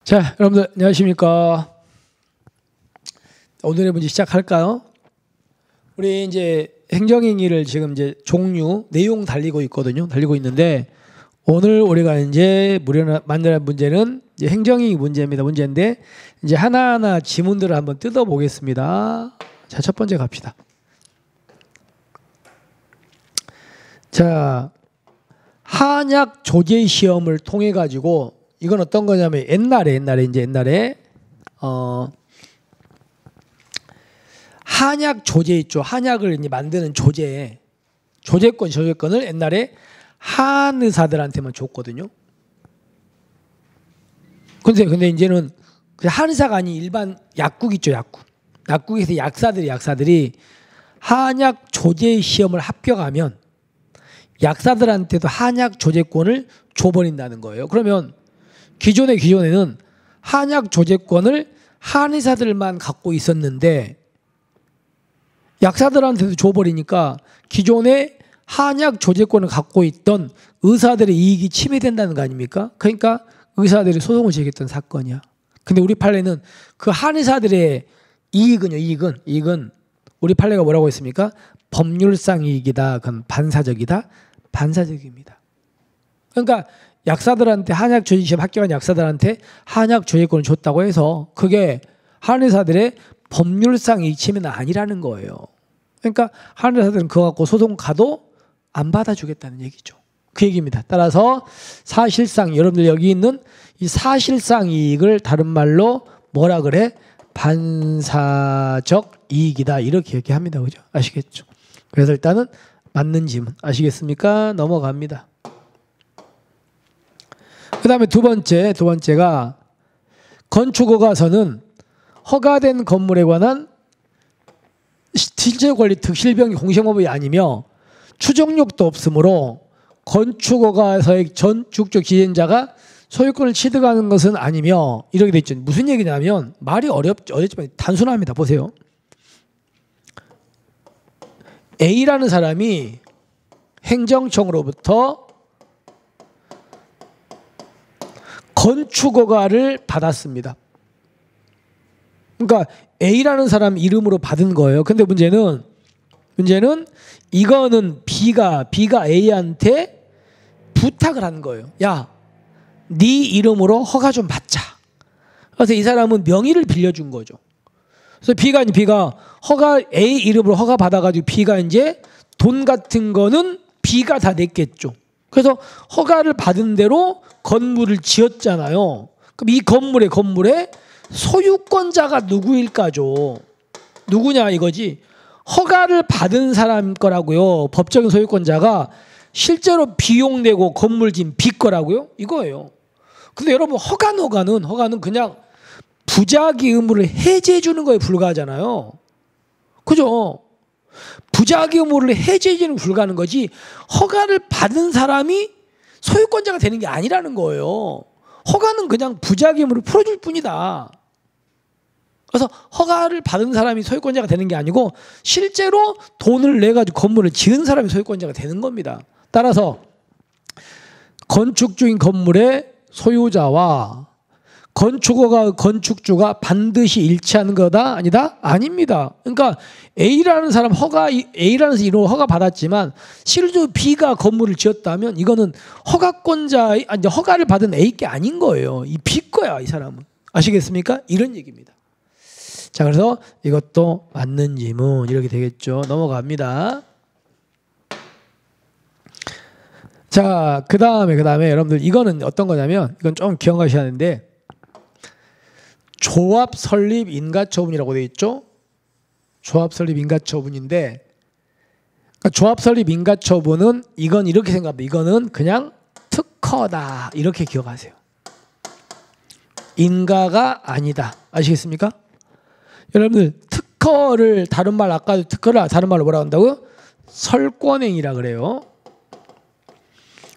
자, 여러분들 안녕하십니까? 오늘의 문제 시작할까요? 우리 이제 행정행위를 지금 이제 종류, 내용 달리고 있거든요. 달리고 있는데 오늘 우리가 이제 만날 문제는 이제 행정행위 문제입니다. 문제인데 이제 하나하나 지문들을 한번 뜯어 보겠습니다. 자, 첫 번째 갑시다. 자, 한약 조제 시험을 통해 가지고 이건 어떤 거냐면 옛날에 한약 조제 있죠. 한약을 이제 만드는 조제권을 옛날에 한의사들한테만 줬거든요. 근데 이제는 한의사가 아닌 일반 약국 있죠. 약국에서 약사들이 한약 조제 시험을 합격하면 약사들한테도 한약 조제권을 줘버린다는 거예요. 그러면 기존에는 한약 조제권을 한의사들만 갖고 있었는데 약사들한테도 줘버리니까 기존에 한약 조제권을 갖고 있던 의사들의 이익이 침해된다는 거 아닙니까? 그러니까 의사들이 소송을 제기했던 사건이야. 근데 우리 판례는 그 한의사들의 이익은 우리 판례가 뭐라고 했습니까? 법률상 이익이다. 그건 반사적이다. 반사적입니다. 그러니까 약사들한테 한약 조제 시험 합격한 약사들한테 한약 조제권을 줬다고 해서 그게 한의사들의 법률상 이익 침해는 아니라는 거예요. 그러니까 한의사들은 그거 갖고 소송 가도 안 받아주겠다는 얘기죠. 그 얘기입니다. 따라서 사실상 여러분들 여기 있는 이 사실상 이익을 다른 말로 뭐라 그래? 반사적 이익이다. 이렇게 얘기합니다. 그죠? 아시겠죠? 그래서 일단은 맞는 지문 아시겠습니까? 넘어갑니다. 그 다음에 두 번째가 건축허가서는 허가된 건물에 관한 실제권리 특실병기 공시법이 아니며 추정력도 없으므로 건축허가서의 전축적 지정자가 소유권을 취득하는 것은 아니며 이렇게 돼 있죠. 무슨 얘기냐면 말이 어렵지만 단순합니다. 보세요. A라는 사람이 행정청으로부터 건축허가를 받았습니다. 그러니까 A라는 사람 이름으로 받은 거예요. 근데 문제는 이거는 B가 A한테 부탁을 한 거예요. 야, 네 이름으로 허가 좀 받자. 그래서 이 사람은 명의를 빌려준 거죠. 그래서 B가 A 이름으로 허가 받아가지고 B가 이제 돈 같은 거는 B가 다 냈겠죠. 그래서 허가를 받은 대로 건물을 지었잖아요. 그럼 이 건물의 소유권자가 누구일까죠? 누구냐 이거지. 허가를 받은 사람 거라고요. 법적인 소유권자가 실제로 비용 내고 건물 지은 B 거라고요. 이거예요. 근데 여러분 허가는 그냥 부작위 의무를 해제해 주는 거에 불과하잖아요. 그죠? 부작위 의무를 해제해 주는 불과한 거지 허가를 받은 사람이 소유권자가 되는 게 아니라는 거예요. 허가는 그냥 부작위 의무를 풀어줄 뿐이다. 그래서 허가를 받은 사람이 소유권자가 되는 게 아니고 실제로 돈을 내가지고 건물을 지은 사람이 소유권자가 되는 겁니다. 따라서 건축 중인 건물의 소유자와 건축주가 반드시 일치하는 거다? 아니다? 아닙니다. 그러니까 A라는 사람 이름으로 허가 받았지만 실제로 B가 건물을 지었다면 이거는 허가를 받은 A 게 아닌 거예요. 이 B 거야, 이 사람은. 아시겠습니까? 이런 얘기입니다. 자, 그래서 이것도 맞는 지문 이렇게 되겠죠. 넘어갑니다. 자, 그 다음에 여러분들 이거는 어떤 거냐면 이건 좀 기억하셔야 하는데 조합 설립 인가처분이라고 되어 있죠. 조합 설립 인가처분인데 조합 설립 인가처분은 이건 이렇게 생각합니다. 이거는 그냥 특허다 이렇게 기억하세요. 인가가 아니다. 아시겠습니까? 여러분들 특허를 다른 말로 뭐라고 한다고요? 설권행위라 그래요.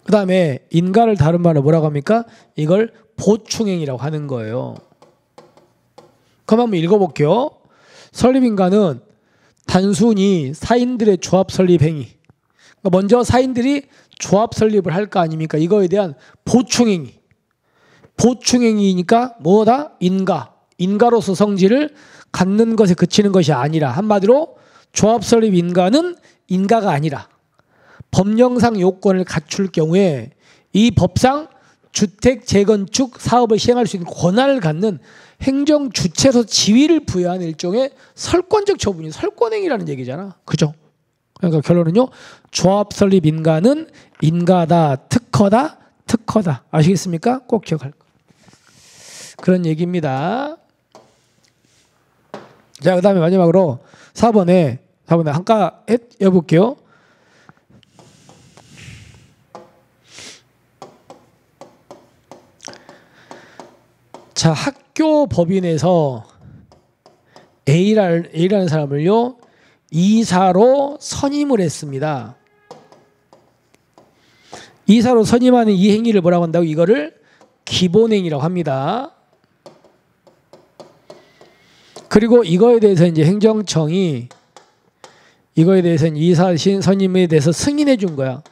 그 다음에 인가를 다른 말로 뭐라고 합니까? 이걸 보충행위라고 하는 거예요. 그럼 한번 읽어볼게요. 설립인가는 단순히 사인들의 조합 설립 행위. 먼저 사인들이 조합 설립을 할 거 아닙니까? 이거에 대한 보충행위. 보충행위니까 뭐다? 인가로서 성질을 갖는 것에 그치는 것이 아니라, 한마디로 조합 설립 인가는 인가가 아니라 법령상 요건을 갖출 경우에 이 법상 주택 재건축 사업을 시행할 수 있는 권한을 갖는 행정 주체로서 지위를 부여하는 일종의 설권적 처분이 설권행위라는 얘기잖아. 그죠? 그러니까 결론은요, 조합 설립 인가는 인가다, 특허다, 특허다. 아시겠습니까? 꼭 기억할 거. 그런 얘기입니다. 자, 그 다음에 마지막으로 4번에 한가 해볼게요. 자, 학교 법인에서 A라는 사람을요, 이사로 선임을 했습니다. 이사로 선임하는 이 행위를 뭐라고 한다고? 이거를 기본행위라고 합니다. 그리고 이거에 대해서 이제 행정청이 이거에 대해서 이사 선임에 대해서 승인해 준 거야.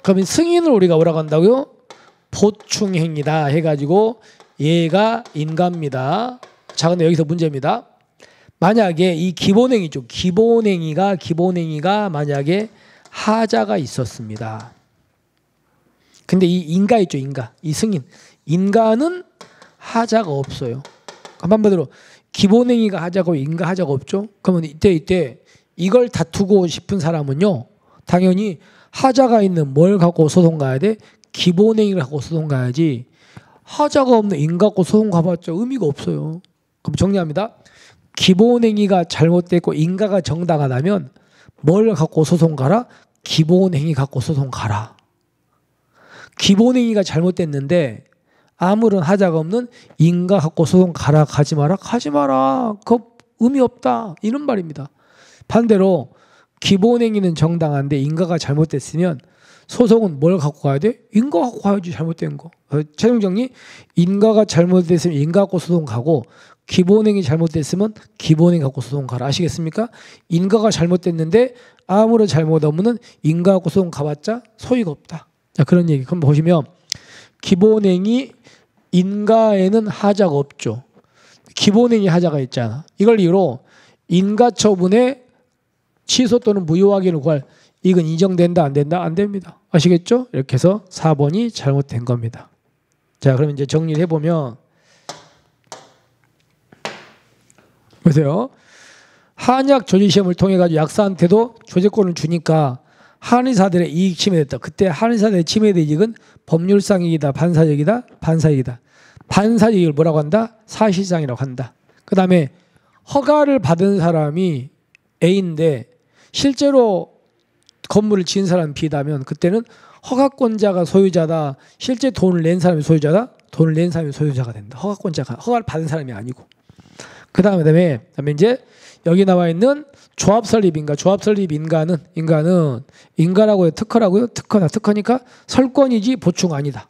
그러면 승인을 우리가 뭐라고 한다고요? 보충행위다 해가지고 얘가 인가입니다. 자, 근데 여기서 문제입니다. 만약에 이 기본행위죠. 기본행위가 만약에 하자가 있었습니다. 근데 이 인가 있죠. 이 승인. 인가는 하자가 없어요. 한마디로 기본행위가 하자고 인가 하자가 없죠. 그러면 이때 이걸 다투고 싶은 사람은요, 당연히 하자가 있는 뭘 갖고 소송 가야 돼? 기본행위를 갖고 소송 가야지. 하자가 없는 인가 갖고 소송 가봤자 의미가 없어요. 그럼 정리합니다. 기본행위가 잘못됐고 인가가 정당하다면 뭘 갖고 소송 가라? 기본행위 갖고 소송 가라. 기본행위가 잘못됐는데 아무런 하자가 없는 인가 갖고 소송 가라, 가지 마라. 그거 의미 없다, 이런 말입니다. 반대로 기본행위는 정당한데 인가가 잘못됐으면 소송은 뭘 갖고 가야 돼? 인가 갖고 가야지, 잘못된 거. 최종 정리, 인가가 잘못됐으면 인가 갖고 소송 가고, 기본행위 잘못됐으면 기본행위 갖고 소송 가라. 아시겠습니까? 인가가 잘못됐는데 아무런 잘못 없는 인가 갖고 소송 가봤자 소유가 없다. 자, 그런 얘기. 그럼 보시면 기본행위 인가에는 하자가 없죠. 기본행위 하자가 있잖아. 이걸 이유로 인가처분에 취소 또는 무효 확인을 구할, 이건 인정된다 안 된다? 안 됩니다. 아시겠죠? 이렇게 해서 4번이 잘못된 겁니다. 자, 그럼 이제 정리를 해보면, 보세요. 한약 조지시험을 통해 가지고 약사한테도 조제권을 주니까 한의사들의 이익 침해됐다. 그때 한의사들의 침해된 이익은 법률상 이익이다, 반사적이다, 반사이익이다. 반사이익을 뭐라고 한다? 사실상이라고 한다. 그 다음에 허가를 받은 사람이 A인데 실제로 건물을 지은 사람은 B다면 그때는 허가권자가 소유자다, 실제 돈을 낸 사람이 소유자다, 돈을 낸 사람이 소유자가 된다. 허가를 받은 사람이 아니고. 그 다음에 이제 여기 나와 있는 조합 설립 인가, 인가는 인가라고요, 특허라고요? 특허니까 설권이지 보충 아니다.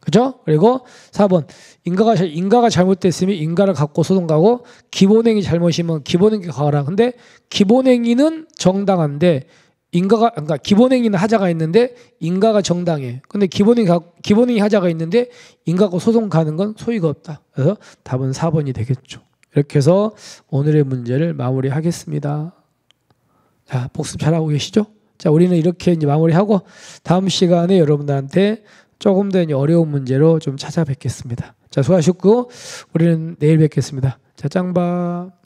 그죠? 그리고 4번 인가가 잘못됐으면 인가를 갖고 소송 가고, 기본행위 잘못이면 기본행위 가라. 근데 기본행위는 정당한데 그러니까 기본행위는 하자가 있는데 인가가 정당해. 근데 기본행위 하자가 있는데 인가 갖고 소송 가는 건 소유가 없다. 그래서 답은 4번이 되겠죠. 이렇게 해서 오늘의 문제를 마무리하겠습니다. 자, 복습 잘하고 계시죠? 자, 우리는 이렇게 이제 마무리하고 다음 시간에 여러분들한테 조금 더 어려운 문제로 좀 찾아뵙겠습니다. 자, 수고하셨고 우리는 내일 뵙겠습니다. 자, 짱바.